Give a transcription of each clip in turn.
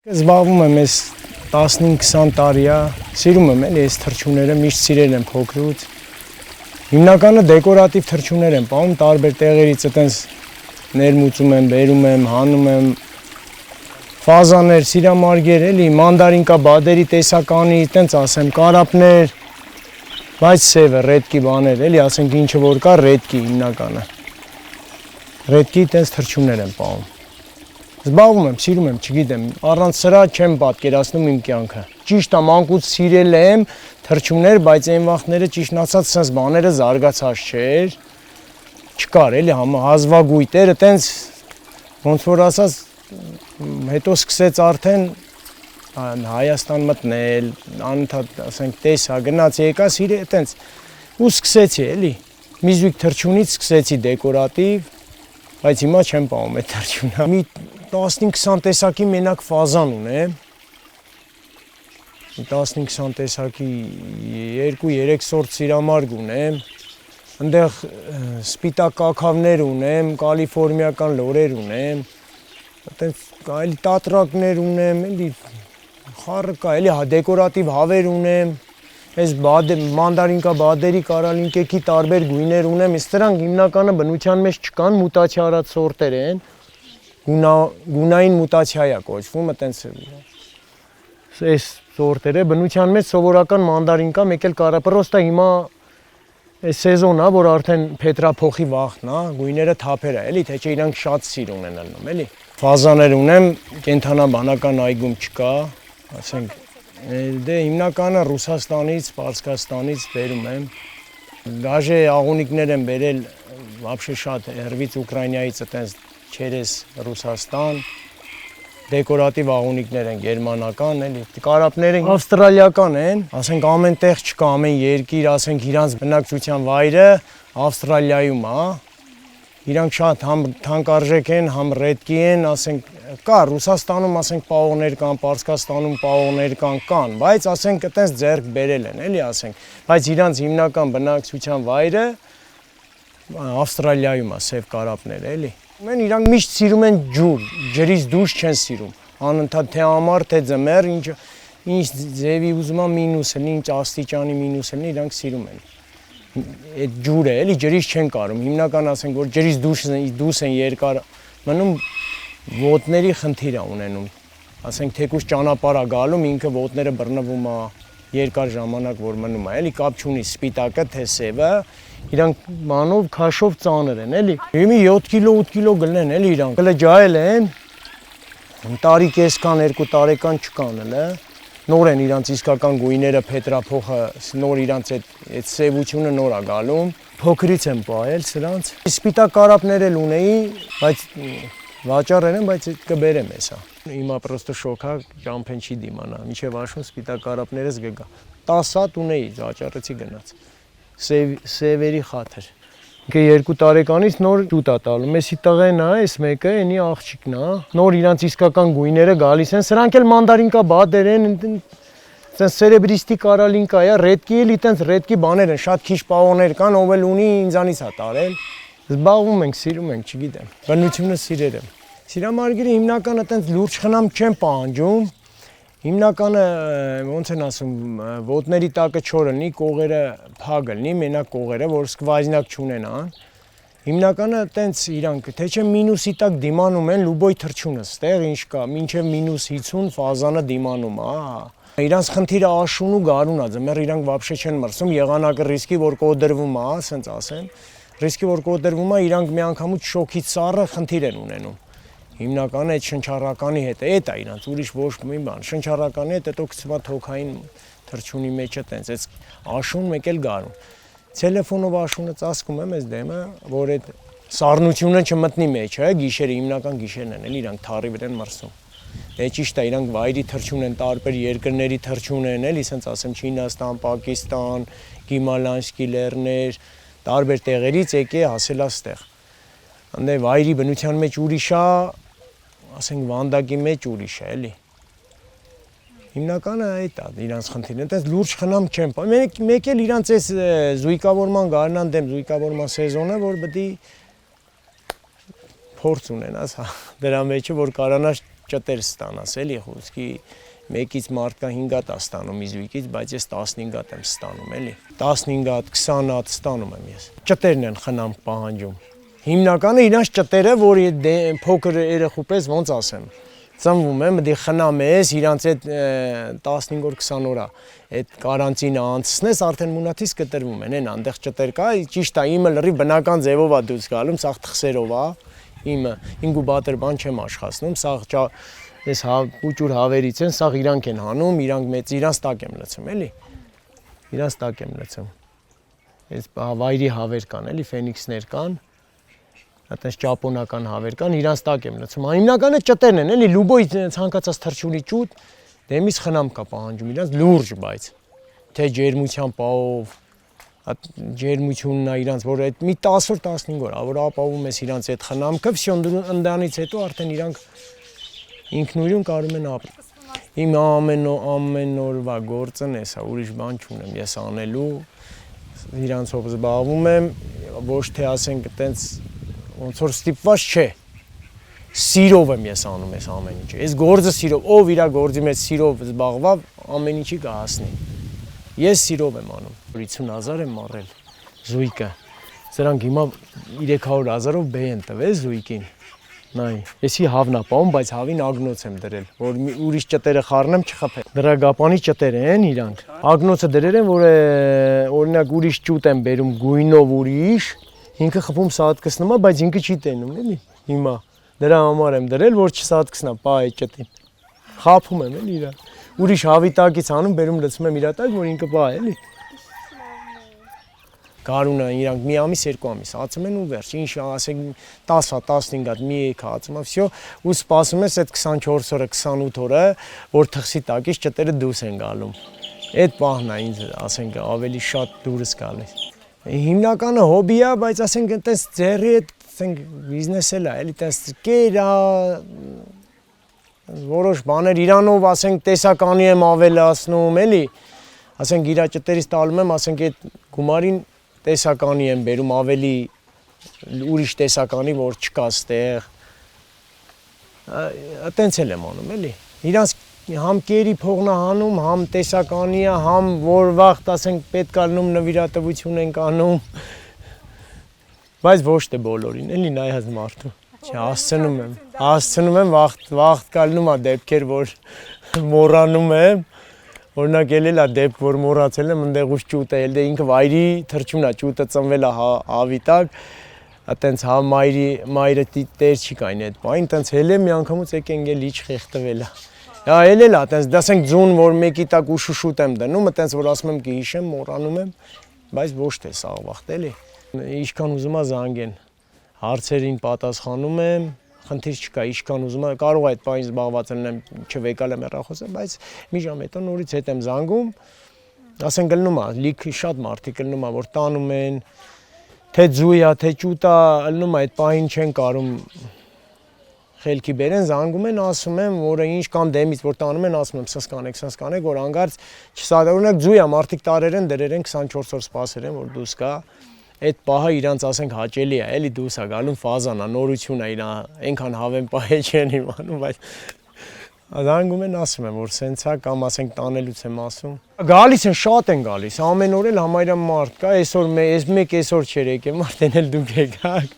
Զբաղվում եմ այս 15-20 տարի է, սիրում եմ էլի այս թռչունները, միշտ սիրել եմ փոքրուց։ Հիմնականը դեկորատիվ թռչուններ եմ պահում, տարբեր տեղերից այտենց ներմուծում եմ, բերում եմ, հանում եմ։ Ֆազաներ, սիրամարգեր, էլի մանդարինկա բադերի տեսականի, այտենց ասեմ, կարապներ, բայց սևը, ռեդկի բաներ, էլի ասենք ինչը որ կա, ռեդկի հիմնականը։ Ռեդկի այտենց թռչուններ եմ պահում։ Զբաղվում եմ, սիրում եմ, չգիտեմ, առանց սրա չեմ պատկերացնում իմ կյանքը։ Ճիշտ է, մանկուց սիրել եմ թռչուններ, բայց այն վաղտները ճիշտն ասած sense բաները զարգացած չէր։ Չկար էլի հազվագույտերը, տենց ոնց որ ասած, հետո սկսեց արդեն Հայաստան մտնել, անընդհատ ասենք տեսա, գնաց եկա, սիրե տենց ու սկսեցի էլի։ Մի զույգ թռչունից սկսեցի դեկորատիվ, բայց հիմա չեմ պահում այդ թռչունը։ Մի 15-20 տեսակի մենակ ֆազան ունեմ, 15-20 տեսակի 2-3 սորտ սիրամարգ ունեմ, ընդեղ սպիտակ կաքավներ ունեմ, կալիֆորնիական լորեր ունեմ, այլ տատրակներ ունեմ, էլի խառը կա, էլի դեկորատիվ հավեր ունեմ, այս մանդարինկա բադերի կարալինկեքի տարբեր գույներ ունեմ, իսկ դրանք հիմնականը բնության մեջ չկան, մուտացիա արած սորտեր են, գունային մուտացիա է կոչվում, այտենց այս սորտերը բնության մեջ սովորական մանդարինկա, մեկ էլ կարա, պրոստա հիմա այս սեզոն է, որ արդեն փետրափոխի վաղտն է, գույները թափեր է, էլի, թե չէ իրանք շատ սիր ունեն ալնում, էլի։ Ֆազաներ ունեմ, կենթանաբանական այգում չկա, ասենք, դե հիմնականը Ռուսաստանից, Պարսկաստանից բերում եմ, դաժե աղունիկներ եմ բերել, вообще շատ հեռվից Ուկրաինայից այտենց չերես Ռուսաստան, դեկորատիվ աղունիկներ են գերմանական, էլի, կարապները ավստրալիական են, ասենք ամեն տեղ չկա, ամեն երկիր, ասենք իրանց բնակչության վայրը Ավստրալիայում է, իրանք շատ համ թանկարժեք են, համ ռեդկի են, ասենք կա Ռուսաստանում ասենք պահողներ կան, Պարսկաստանում պահողներ կան, բայց ասենք այտենց ձեռք բերել են, էլի ասենք, բայց իրանց հիմնական բնակչության վայրը Ավստրալիայում է, սև կարապները, էլի։ Մեն իրանք միշտ սիրում են ջուր, ջրից դուրս չեն սիրում, անընդհատ թե ամառ, թե ձմեռ, ինչ ձևի ուզում է մինուս լինի, ինչ աստիճանի մինուս լինի, իրանք սիրում են։ Այդ ջուրը, էլի ջրից չեն կարում, հիմնական ասենք, որ ջրից դուրս են երկար մնում, ոտների խնդիր է ունենում, ասենք թեկուզ ճանապարհ է գալում, ինքը ոտները բռնվում է երկար ժամանակ, որ մնում է, էլի կապ չունի սպիտակը, թե սևը, իրանք մանով, քաշով ծանր են, էլի։ Հիմի 7 կիլո, 8 կիլո գլեն, էլի իրանք, հլը ջայել են, տարի կես կան, 2 տարեկան չկան, հլը, նոր են իրանց իսկական գույները, փետրափոխը, նոր իրանց այդ սևությունը նոր է գալում, փոքրից եմ պահել սրանց։ Սպիտակ կարապներ էլ ունեի, բայց վաճառել եմ, բայց կբերեմ հեսա։ Հիմա պրոստը շոքա, ճամփեն չի դիմանա, մինչև աշուն սպիտակ կարապներս գգա։ 10 հատ ունեի, վաճառեցի գնաց։ Սևերի խաթր։ Ինքը 2 տարեկանից նոր ջուտ է տալու։ Մեսի տղեն է, այս մեկը, էնի աղջիկն է։ Նոր իրանց իսկական գույները գալիս են, սրանք էլ մանդարինկա բադեր են, այտենց սերեբրիստի կարալինկա է, ռեդկի էլի այտենց ռեդկի բաներ են, շատ քիչ պահողներ կան, ով էլ ունի ինձանից է տարել։ Զբաղվում ենք, սիրում ենք, չգիտեմ։ Բնությունը սիրել եմ։ Սիրամարգերը հիմնական այտենց լուրջ խնամ չեն պահանջում։ Հիմնականը ոնց են ասում, ոտների տակը չոր լինի, կողերը փակ լինի, մենակ կողերը, որ սկվազնակ չունենան։ Հիմնականը տենց իրանք, թե չէ մինուսի տակ դիմանում են լուբոյ թռչունը, ստեղ ինչ կա, մինչև -50 ֆազանը դիմանում է։ Իրանց խնդիրը աշուն ու գարուն է, ձմեռ իրանք вообще չեն մրսում, եղանակը ռիսկի որ կոդրվում է, ասենց ասեմ, ռիսկի որ կոդրվում է, իրանք միանգամից շոքից սառը խնդիր են ունենում։ Հիմնականը այդ շնչառականի հետ է, այդ է իրանց, ուրիշ ոչ մի բան, շնչառականի հետ հետո գցվա թոքային թռչունի մեջը տենց, այս աշուն մեկ էլ գարուն։ Տելեֆոնով աշունը ծածկում եմ այս դեմը, որ այդ սառնությունը չմտնի մեջը, գիշերը հիմնական գիշերն են, էլի իրանք թառի վրա են մրսում։ Դե ճիշտ է, իրանք վայրի թռչուն են, տարբեր երկրների թռչուն են, էլի, ասենց ասեմ, Չինաստան, Պակիստան, Գիմալանսկի լեռներ, տարբեր տեղերից եկե հասել է ստեղ։ Անդե վայրի բնության մեջ ուրիշ է, ասենք վանդակի մեջ ուրիշ է, էլի։ Հիմնականը այդ է, իրանց խնդիրն է, այդպես լուրջ խնամ չեմ պահում, մեկ էլ իրանց այս զույգավորման գարնան դեմ զույգավորման սեզոնը, որ պետք է փորձ ունենաս, դրա մեջը որ կարանաս ճտեր ստանաս, էլի խոսքի մեկից մարդկա 5 հատ է ստանում իզույգից, բայց ես 15 հատ եմ ստանում, էլի։ 15 հատ, 20 հատ ստանում եմ ես։ Ճտերն են խնամք պահանջում։ Հիմնականը իրանց ճտերը, որ փոքր երեխու պես ոնց ասեմ, ծնվում եմ, դի խնամ ես, իրանց այդ 15 օր 20 օրա այդ կարանտինը անցնես, արդեն մունաթից կտրվում են, այն այնտեղ ճտեր կա, ճիշտ է, իմը լրիվ բնական ձևով է դուրս գալում, սաղ թխսերով է, իմը ինկուբատոր բան չեմ աշխատում, սաղ ես ուճուր հավերից են, սաղ իրանք են հանում, իրանց տակ եմ լցում, էլի, իրանց տակ եմ լցում, այս վայրի հավեր կան, էլի, ֆենիքսներ կան, այդպես ճապոնական հավեր կան, իրանց տակ եմ լցում, հիմնականը ճտերն են, էլի, լուբոյ ցանկացած թռչունի ճուտ, դեմից խնամ կա պահանջում, իրանց լուրջ բայց, թե ջերմության պահով, ջերմությունն է իրանց, որ այդ մի 10 օր 15 օր, որ ապահովում ես իրանց այդ խնամքը, վсё ընդանից հետո արդեն իրանք ինքնուրույն կարում են ապրել։ Իմ ամեն օրվա գործն էս է, ուրիշ բան չունեմ ես անելու, իրանցով զբաղվում եմ, ոչ թե ասենք այտենց ոնց որ ստիպված չէ։ Սիրով եմ ես անում այս ամեն ինչը։ Այս գործը սիրով, ով իր գործի մեջ սիրով զբաղվա, ամեն ինչի կհասնի։ Ես սիրով եմ անում։ 50,000 եմ առել զույգը։ Սրանք հիմա 300,000-ով բե են տվել զույգին։ Նայ, եսի հավնա պահում, բայց հավին ագնոց եմ դրել, որ ուրիշ ճտերը խառնեմ չխփեն։ Դրագապանի ճտեր են իրանք։ Ագնոցը դրել են, որ օրինակ ուրիշ ճուտ եմ բերում գույնով ուրիշ, ինքը խփում սատկսնում է, բայց ինքը չի տենում, էլի։ Հիմա դրա համար եմ դրել, որ չսատկսնա, պա այդ ճտին։ Խափում եմ էլի իրան։ Ուրիշ հավի տակից անում, բերում լցում եմ իր տակ, որ ինքը պա էլի։ Գարունը իրանք մի ամիս, 2 ամիս ածում են ու վերջ, ինչ ասենք 10 հատ, 15 հատ մի եք ածում, վсё, ու սպասում ես այդ 24 օրը, 28 օրը, որ թխսի տակից ճտերը դուրս են գալում։ Այդ պահն է ինձ ասենք ավելի շատ դուրս գալիս։ Հիմնականը հոբի է, բայց ասենք այտենց ձեռի հետ ասենք բիզնես էլ է, էլի այտենց կերա որոշ բաներ իրանով ասենք տեսականի եմ ավելացնում, էլի։ Ասենք իրա ճտերից տալում եմ, ասենք այդ գումարին տեսականի եմ բերում ավելի ուրիշ տեսականի, որ չկա ստեղ։ Այտենց էլ եմ անում, էլի։ Իրանց համ կերի փողն է հանում, համ տեսականի է, համ որ վաղտ ասենք պետք է լինում նվիրատվություն ենք անում։ Բայց ոչ թե բոլորին, էլի նայած մարդու։ Հասցնում եմ վաղտ կալնում է դեպքեր, որ մոռանում եմ։ Օրինակ ելել է դեպք, որ մոռացել եմ ընդեղուց ճուտ է, դե ինքը վայրի թռչուն է, ճուտը ծնվել է հավի տակ, այտենց հա մայրը տեր չի կային այդ բան, այտենց հելեմ մի անգամուց եկեն գել իջ խեղտվել է։ Հա ելել է, այտենց դասենք ձուն, որ մեկի տակ ուշուշուտ եմ դնում, այտենց որ ասում եմ կհիշեմ, մոռանում եմ, բայց ոչ թե սաղ վաղտ էլի։ Ինչքան ուզում է զանգեն, հարցերին պատասխանում եմ, խնդիր չկա, ինչքան ուզում եմ, կարող է այդ բանից զբաղված լինեմ, չվեկալ եմ հեռախոսը, բայց մի ժամ հետո նորից հետ եմ զանգում, ասենք գլնում է, լիք շատ մարդիկ գլնում է, որ տանում են, թե ձույ է, թե ճուտ է, գլնում է, այդ պահին չեն կարում խելքի բերեն, զանգում են, ասում եմ, որ ինչ կամ դեմից, որ տանում են, ասում եմ, սսկանեք, որ անգարց չսադարունակ ձույ է, մարդիկ տարեր են, դրեր են 24 օր սպասեր են, որ դուս կա, այդ պահը իրանց ասենք հաճելի է, էլի դուրս է գալում ֆազան է, նորություն է իրա, այնքան հավեն պահել չեն իմանում, բայց զանգում են ասում եմ, որ սենց է կամ ասենք տանելուց եմ ասում։ Գալիս են, շատ են գալիս, ամեն օր էլ համարյա մարդ կա, այսօր չէր եկեմ, արդեն էլ դուք եկաք։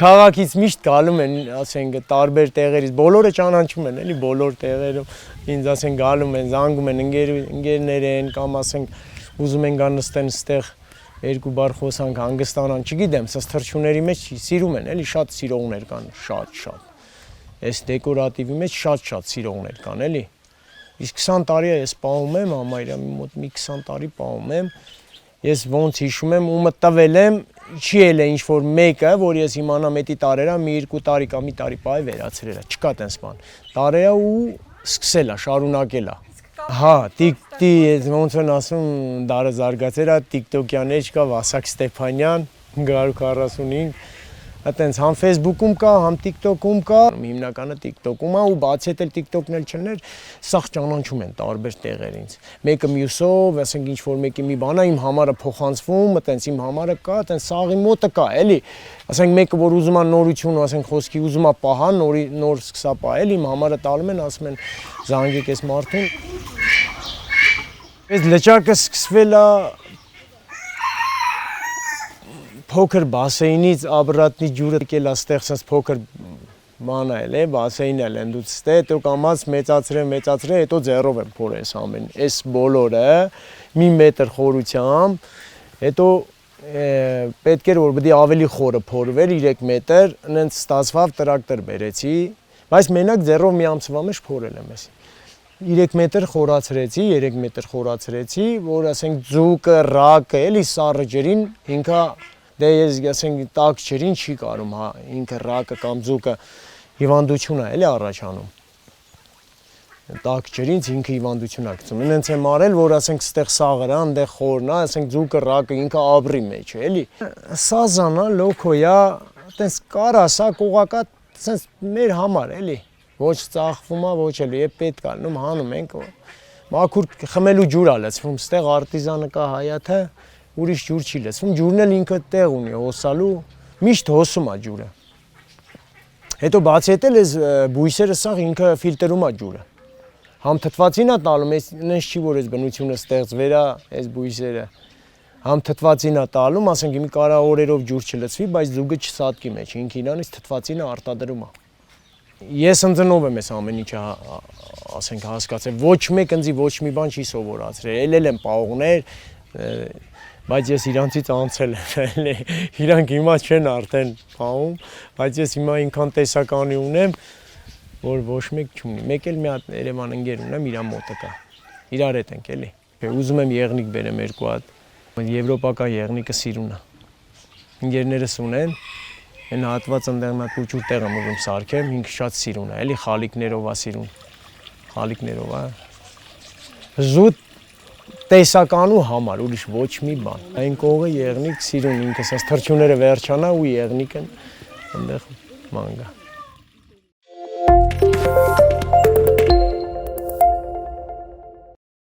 Քաղաքից միշտ գալում են, ասենք տարբեր տեղերից, բոլորը ճանաչում են, էլի բոլոր տեղերում, ինձ ասենք գալում են, զանգում են ընկերներ են կամ ասենք ուզում են գան նստեն ստեղ երկու բար խոսանք հանգստանան, չգիտեմ, սա թռչունների մեջ սիրում են, էլի շատ սիրողներ կան, շատ։ Այս դեկորատիվի մեջ շատ սիրողներ կան, էլի։ Իսկ 20 տարի է ես պահում եմ, համարյա մոտ մի 20 տարի պահում եմ։ Ես ոնց հիշում եմ, ումը տվել եմ, չի ելե ինչ որ մեկը, որ ես իմանամ էդի տարերա մի 2 տարի կամ մի տարի պահի վերացրել է, չկա տենց բան։ Տարերա ու սկսել է, շարունակել է։ Հա, ոնց են ասում, դարը զարգացել է, տիկտոկյան էջ կա, Վասակ Ստեփանյան, 145, Այտենց համ Facebook-ում կա, համ TikTok-ում կա, հիմնականը TikTok-ում է ու բացի այդ TikTok-ն էլ չներ, սաղ ճանաչում են տարբեր տեղերից։ Մեկը մյուսով, ասենք ինչ որ մեկի մի բան է, իմ համարը փոխանցվում, այտենց իմ համարը կա, այտենց սաղի մոտը կա, էլի։ Ասենք մեկը որ ուզում է նորություն, ասենք խոսքի ուզում է պահա, նոր սկսա պահել, իմ համարը տալում են, ասում են զանգեք այս մարդուն։ Այս լճակը սկսվել է փոքր բասեյնից Աբրատնի ջուրը եկել է ստեղ sense փոքր բան է, բասեյն է ընդուց ստե, հետո կամած մեծացրել, հետո ձեռով եմ փորել այս ամեն, այս բոլորը մի մետր խորությամբ, հետո պետք էր որ պետք է ավելի խորը փորվեր 3 մետր, այնց ստացվավ տրակտոր բերեցի, բայց մենակ ձեռով մի ամսվա մեջ փորել եմ ես։ 3 մետր խորացրեցի, 3 մետր խորացրեցի, որ ասենք ձուկը, ռակը, էլի սառը ջրին ինքա դե ես ասենք տաք ջրին չի կարում, հա, ինքը ռակը կամ ձուկը հիվանդություն է, էլի առաջանում։ Տաք ջրից ինքը հիվանդություն է գցում։ Ինձ եմ արել, որ ասենք ստեղ սաղը, այնտեղ խորն է, ասենք ձուկը, ռակը ինքը աբրի մեջ է, էլի։ Սազանա, լոքոյա, այտենց կարա, սա կողակա, ասենց մեր համար, էլի։ Ոչ ծախվում է, ոչ էլ է պետք է, նում հանում ենք։ Մաքուր խմելու ջուր է լցվում, ստեղ արտիզանը կա հայաթը, ուրիշ ջուր չի լցվում, ջուրն էլ ինքը տեղ ունի հոսալու, միշտ հոսում է ջուրը։ Հետո բացի հետ էլ այս բույսերը սաղ ինքը ֆիլտրում է ջուրը։ Համ թթվածին է տալում, այնպես չի որ այս բնությունը ստեղծվեր է, այս բույսերը։ Համ թթվածին է տալում, ասենք մի կարա օրերով ջուր չլցվի, բայց ձուկը չսատկի մեջ, ինքը իրանից թթվածինը արտադրում է։ Ես ընձնով եմ այս ամեն ինչը ասենք հասկացել, ոչ մեկ ընձի ոչ մի բան չի սովորացրել, ելել եմ պաղողներ, բայց ես իրանցից անցել եմ, իրանք հիմա չեն արդեն պահում, բայց ես հիմա ինքան տեսականի ունեմ, որ ոչ մեկ չունի, մեկ էլ մի հատ Երևան ընկեր ունեմ, իրա մոտը կա, իրար հետ ենք էլի, ուզում եմ եղնիկ բերեմ 2 հատ, եվրոպական եղնիկը սիրուն է, ընկերներս ունեն, Այն հատված ընդեղ մատ ուջուր տեղ եմ ուզում սարքեմ, ինքը շատ սիրուն է, էլի խալիկներով է սիրուն, խալիկներով է, զուտ տեսականու համար, ուրիշ ոչ մի բան, այն կողը եղնիկ սիրուն, ինքը սենց թրջուները վերջանա ու եղնիկն ընդեղ մանգա։